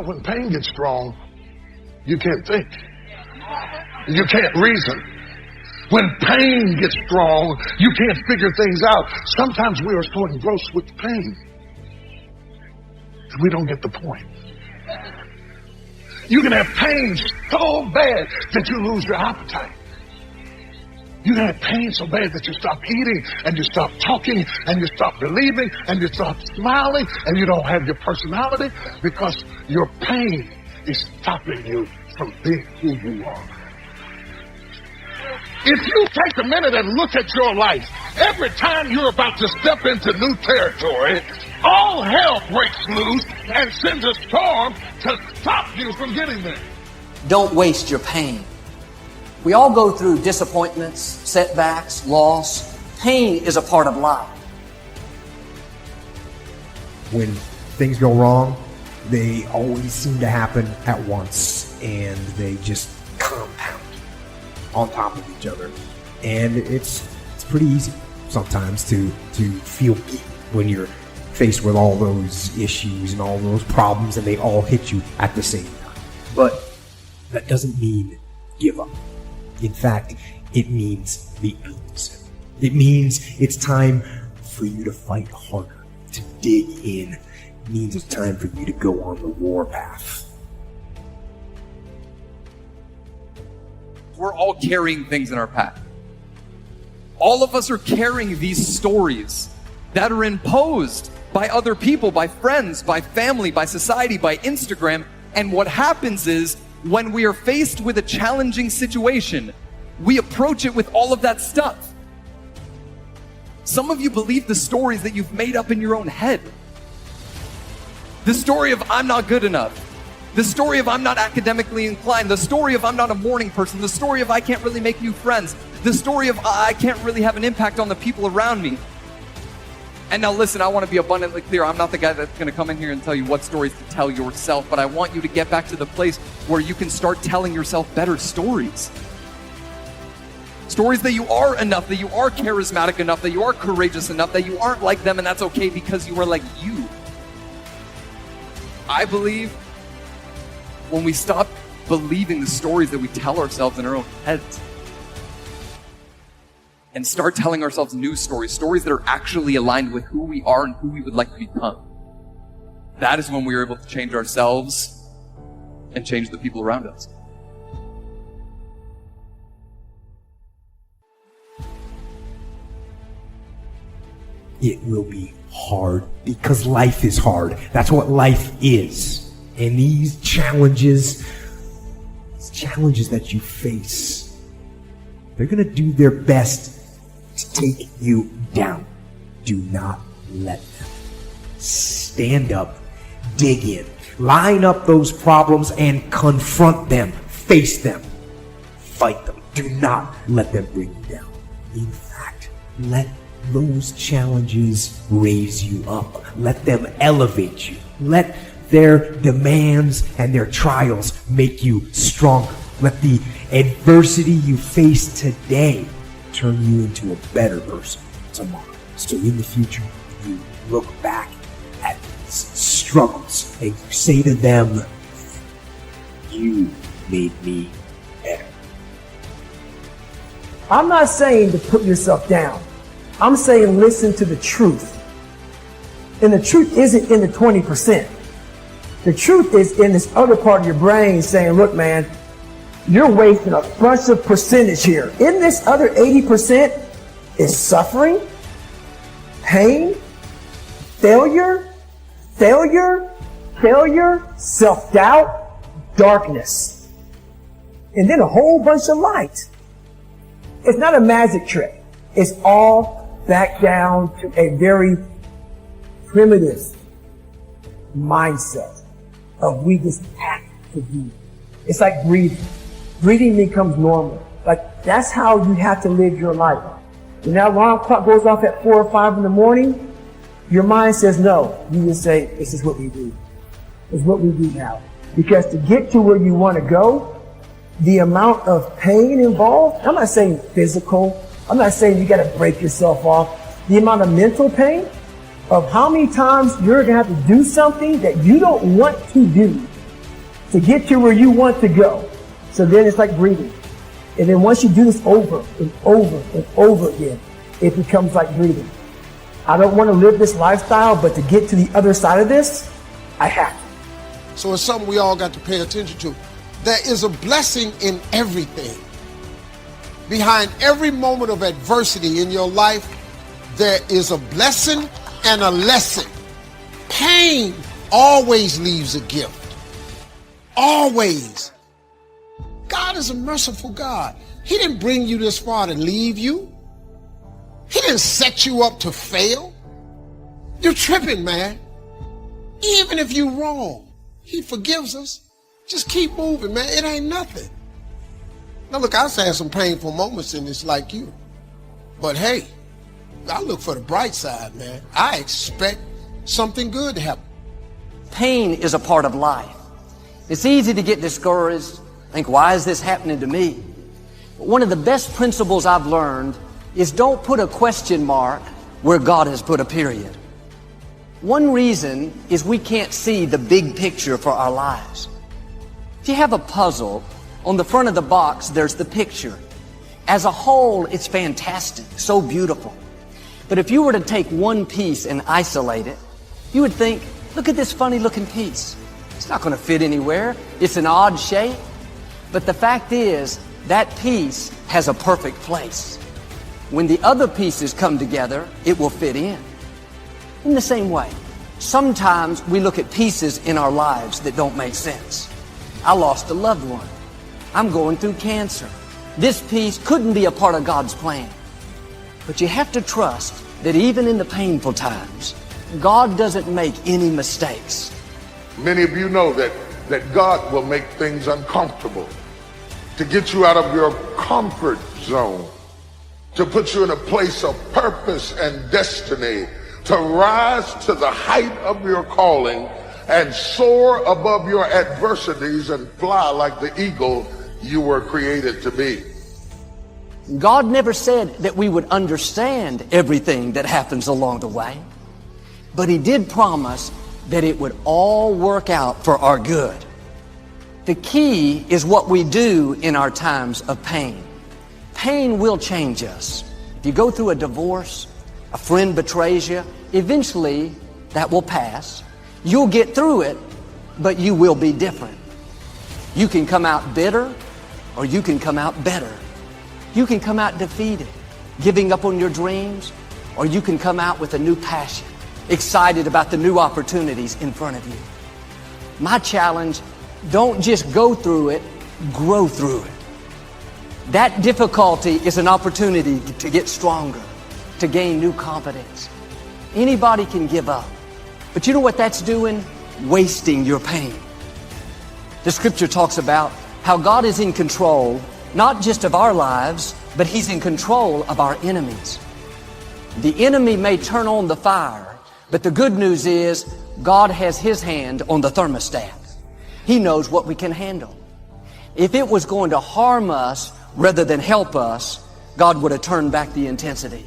When pain gets strong, you can't think. You can't reason. When pain gets strong, you can't figure things out. Sometimes we are so engrossed with pain that we don't get the point. You can have pain so bad that you lose your appetite. You can have pain so bad that you stop eating and you stop talking and you stop believing and you stop smiling and you don't have your personality because your pain is stopping you from being who you are. If you take a minute and look at your life, every time you're about to step into new territory, all hell breaks loose and sends a storm to stop you from getting there. Don't waste your pain. We all go through disappointments, setbacks, loss. Pain is a part of life. When things go wrong, they always seem to happen at once, and they just compound on top of each other. And it's pretty easy sometimes to feel beat when you're faced with all those issues and all those problems and they all hit you at the same time. But that doesn't mean give up. In fact, it means the opposite. It means it's time for you to fight harder, to dig in. It means it's time for you to go on the warpath. We're all carrying things in our past. All of us are carrying these stories that are imposed by other people, by friends, by family, by society, by Instagram. And what happens is, when we are faced with a challenging situation, we approach it with all of that stuff. Some of you believe the stories that you've made up in your own head. The story of I'm not good enough. The story of I'm not academically inclined. The story of I'm not a morning person. The story of I can't really make new friends. The story of I can't really have an impact on the people around me. And now listen, I want to be abundantly clear. I'm not the guy that's going to come in here and tell you what stories to tell yourself, but I want you to get back to the place where you can start telling yourself better stories. Stories that you are enough, that you are charismatic enough, that you are courageous enough, that you aren't like them, and that's okay because you are like you. I believe when we stop believing the stories that we tell ourselves in our own heads and start telling ourselves new stories, stories that are actually aligned with who we are and who we would like to become, that is when we are able to change ourselves and change the people around us. It will be hard because life is hard. That's what life is. And these challenges that you face, they're going to do their best to take you down. Do not let them. Stand up, dig in, line up those problems and confront them, face them, fight them. Do not let them bring you down. In fact, let those challenges raise you up. Let them elevate you. Let their demands and their trials make you stronger. Let the adversity you face today turn you into a better person tomorrow. So in the future, you look back at these struggles and you say to them, you made me better. I'm not saying to put yourself down. I'm saying listen to the truth. And the truth isn't in the 20%. The truth is in this other part of your brain saying, look, man, you're wasting a bunch of percentage here. In this other 80% is suffering, pain, failure, self-doubt, darkness, and then a whole bunch of light. It's not a magic trick. It's all back down to a very primitive mindset of we just have to be. It's like breathing. Breathing becomes normal. Like that's how you have to live your life. When that alarm clock goes off at 4 or 5 in the morning, your mind says no. You just say, this is what we do. It's what we do now. Because to get to where you want to go, the amount of pain involved, I'm not saying physical, I'm not saying you got to break yourself off. The amount of mental pain of how many times you're going to have to do something that you don't want to do to get to where you want to go. So then it's like breathing. And then once you do this over and over and over again, it becomes like breathing. I don't want to live this lifestyle, but to get to the other side of this, I have to. So it's something we all got to pay attention to. There is a blessing in everything. Behind every moment of adversity in your life, there is a blessing and a lesson. Pain always leaves a gift. Always. God is a merciful God. He didn't bring you this far to leave you. He didn't set you up to fail. You're tripping, man. Even if you're wrong, he forgives us. Just keep moving, man. It ain't nothing. Now look, I've had some painful moments in this like you. But hey, I look for the bright side, man. I expect something good to happen. Pain is a part of life. It's easy to get discouraged, think, why is this happening to me? But one of the best principles I've learned is don't put a question mark where God has put a period. One reason is we can't see the big picture for our lives. If you have a puzzle, on the front of the box, there's the picture. As a whole, it's fantastic, so beautiful. But if you were to take one piece and isolate it, you would think, look at this funny looking piece. It's not going to fit anywhere. It's an odd shape. But the fact is, that piece has a perfect place. When the other pieces come together, it will fit in. In the same way, sometimes we look at pieces in our lives that don't make sense. I lost a loved one. I'm going through cancer. This piece couldn't be a part of God's plan. But you have to trust that even in the painful times, God doesn't make any mistakes. Many of you know that God will make things uncomfortable to get you out of your comfort zone, to put you in a place of purpose and destiny, to rise to the height of your calling and soar above your adversities and fly like the eagle you were created to be. God never said that we would understand everything that happens along the way, but He did promise that it would all work out for our good. The key is what we do in our times of pain. Pain will change us. If you go through a divorce, a friend betrays you, eventually that will pass. You'll get through it, but you will be different. You can come out bitter, or you can come out better. You can come out defeated, giving up on your dreams, or you can come out with a new passion, excited about the new opportunities in front of you. My challenge, don't just go through it, grow through it. That difficulty is an opportunity to get stronger, to gain new confidence. Anybody can give up. But you know what that's doing? Wasting your pain. The scripture talks about how God is in control, not just of our lives, but He's in control of our enemies. The enemy may turn on the fire, but the good news is God has His hand on the thermostat. He knows what we can handle. If it was going to harm us rather than help us, God would have turned back the intensity.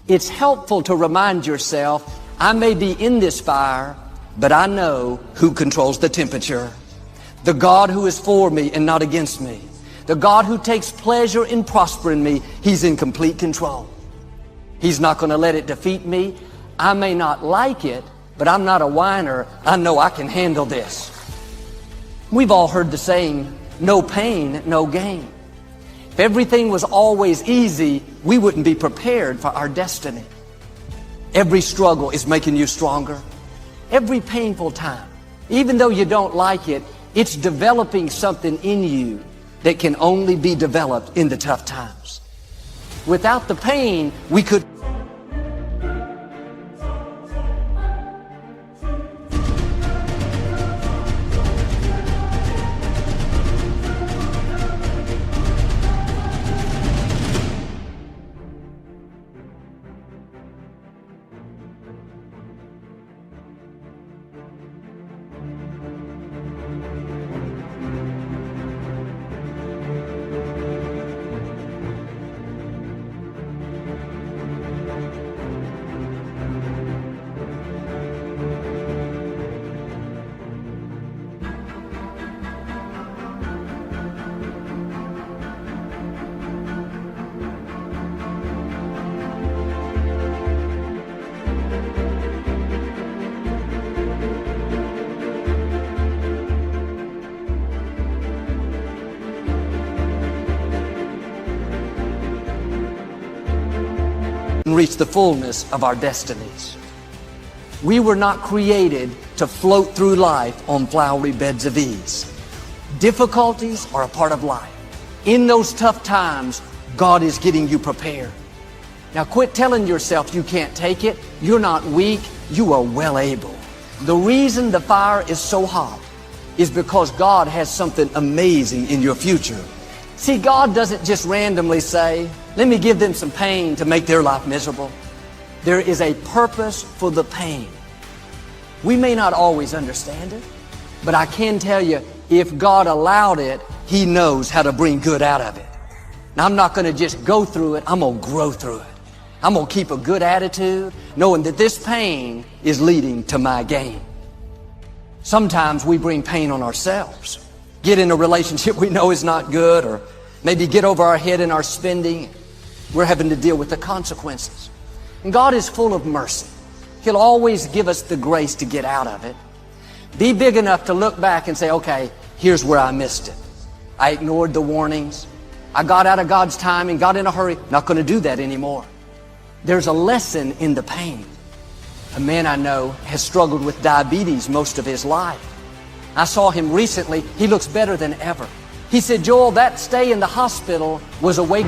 It's helpful to remind yourself, I may be in this fire, but I know who controls the temperature. The God who is for me and not against me. The God who takes pleasure in prospering me, He's in complete control. He's not going to let it defeat me. I may not like it, but I'm not a whiner. I know I can handle this. We've all heard the saying, no pain, no gain. If everything was always easy, we wouldn't be prepared for our destiny. Every struggle is making you stronger. Every painful time, even though you don't like it, it's developing something in you that can only be developed in the tough times. Without the pain, we could and reach the fullness of our destinies. We were not created to float through life on flowery beds of ease. Difficulties are a part of life. In those tough times, God is getting you prepared. Now quit telling yourself you can't take it. You're not weak. You are well able. The reason the fire is so hot is because God has something amazing in your future. See, God doesn't just randomly say, let me give them some pain to make their life miserable. There is a purpose for the pain. We may not always understand it, but I can tell you, if God allowed it, He knows how to bring good out of it. Now, I'm not going to just go through it. I'm going to grow through it. I'm going to keep a good attitude, knowing that this pain is leading to my gain. Sometimes we bring pain on ourselves. Get in a relationship we know is not good, or maybe get over our head in our spending. We're having to deal with the consequences. And God is full of mercy. He'll always give us the grace to get out of it. Be big enough to look back and say, okay, here's where I missed it. I ignored the warnings. I got out of God's timing, got in a hurry. Not going to do that anymore. There's a lesson in the pain. A man I know has struggled with diabetes most of his life. I saw him recently. He looks better than ever. He said, Joel, that stay in the hospital was a wake.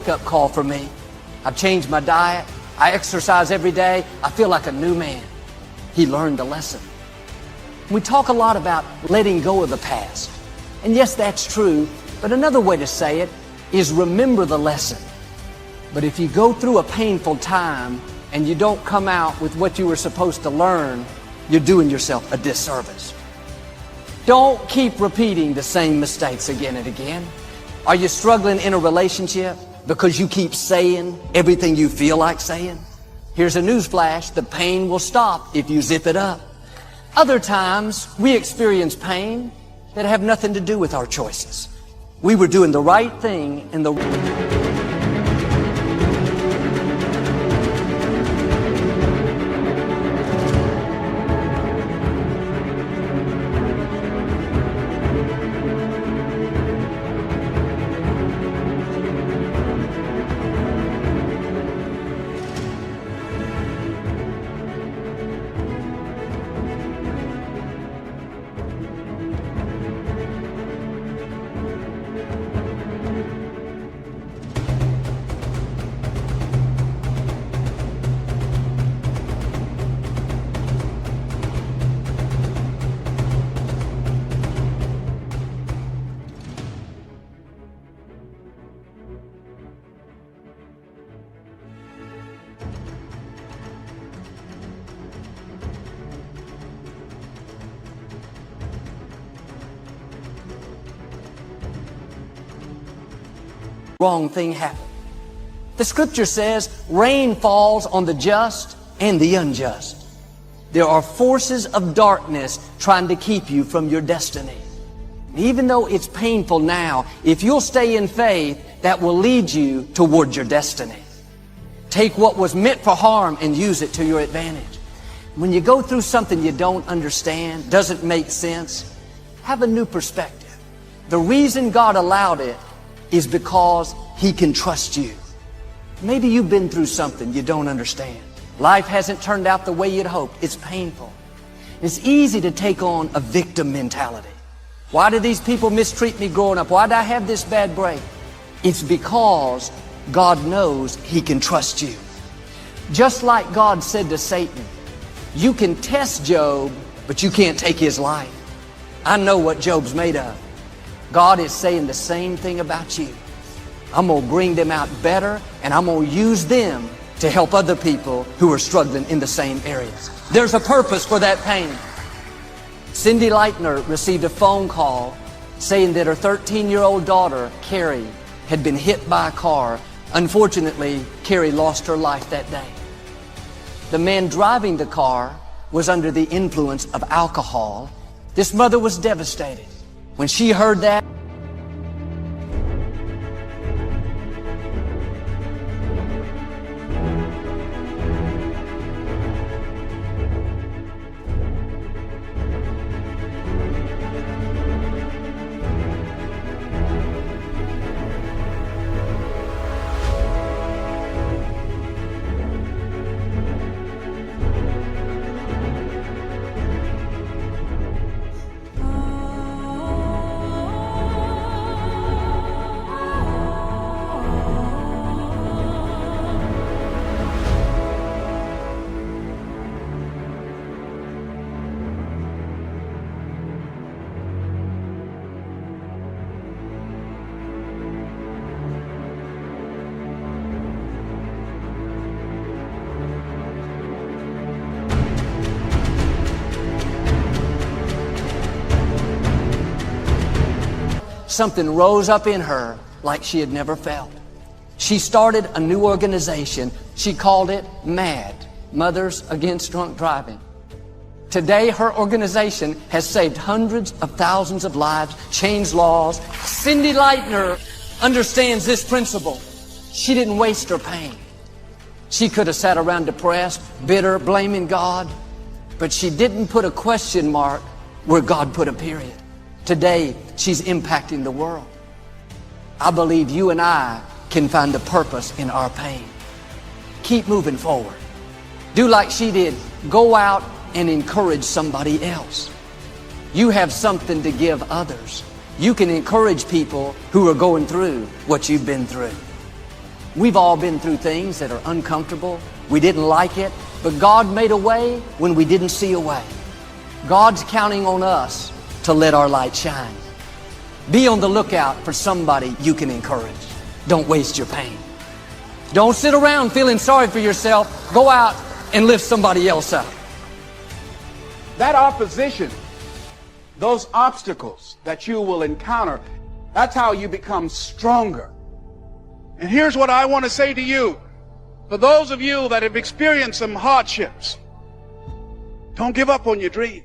Up call for me. I've changed my diet. I exercise every day. I feel like a new man. He learned the lesson. We talk a lot about letting go of the past. And yes, that's true. But another way to say it is remember the lesson. But if you go through a painful time and you don't come out with what you were supposed to learn, you're doing yourself a disservice. Don't keep repeating the same mistakes again and again. Are you struggling in a relationship because you keep saying everything you feel like saying? Here's a newsflash: the pain will stop if you zip it up. Other times, we experience pain that have nothing to do with our choices. We were doing the right thing in the... wrong thing happened. The scripture says rain falls on the just and the unjust. There are forces of darkness trying to keep you from your destiny. Even though it's painful now, if you'll stay in faith, that will lead you toward your destiny. Take what was meant for harm and use it to your advantage. When you go through something you don't understand, doesn't make sense, have a new perspective. The reason God allowed it is because He can trust you. Maybe you've been through something you don't understand. Life hasn't turned out the way you'd hoped. It's painful. It's easy to take on a victim mentality. Why did these people mistreat me growing up? Why did I have this bad break? It's because God knows He can trust you. Just like God said to Satan, you can test Job, but you can't take his life. I know what Job's made of. God is saying the same thing about you. I'm going to bring them out better, and I'm going to use them to help other people who are struggling in the same areas. There's a purpose for that pain. Cindy Leitner received a phone call saying that her 13-year-old daughter, Carrie, had been hit by a car. Unfortunately, Carrie lost her life that day. The man driving the car was under the influence of alcohol. This mother was devastated. When she heard that, something rose up in her like she had never felt. She started a new organization. She called it MAD, Mothers Against Drunk Driving. Today, her organization has saved hundreds of thousands of lives, changed laws. Cindy Leitner understands this principle. She didn't waste her pain. She could have sat around depressed, bitter, blaming God, but she didn't put a question mark where God put a period. Today, she's impacting the world. I believe you and I can find a purpose in our pain. Keep moving forward. Do like she did. Go out and encourage somebody else. You have something to give others. You can encourage people who are going through what you've been through. We've all been through things that are uncomfortable. We didn't like it, but God made a way when we didn't see a way. God's counting on us to let our light shine. Be on the lookout for somebody you can encourage. Don't waste your pain. Don't sit around feeling sorry for yourself. Go out and lift somebody else up. That opposition, those obstacles that you will encounter, that's how you become stronger. And here's what I want to say to you. For those of you that have experienced some hardships, don't give up on your dream.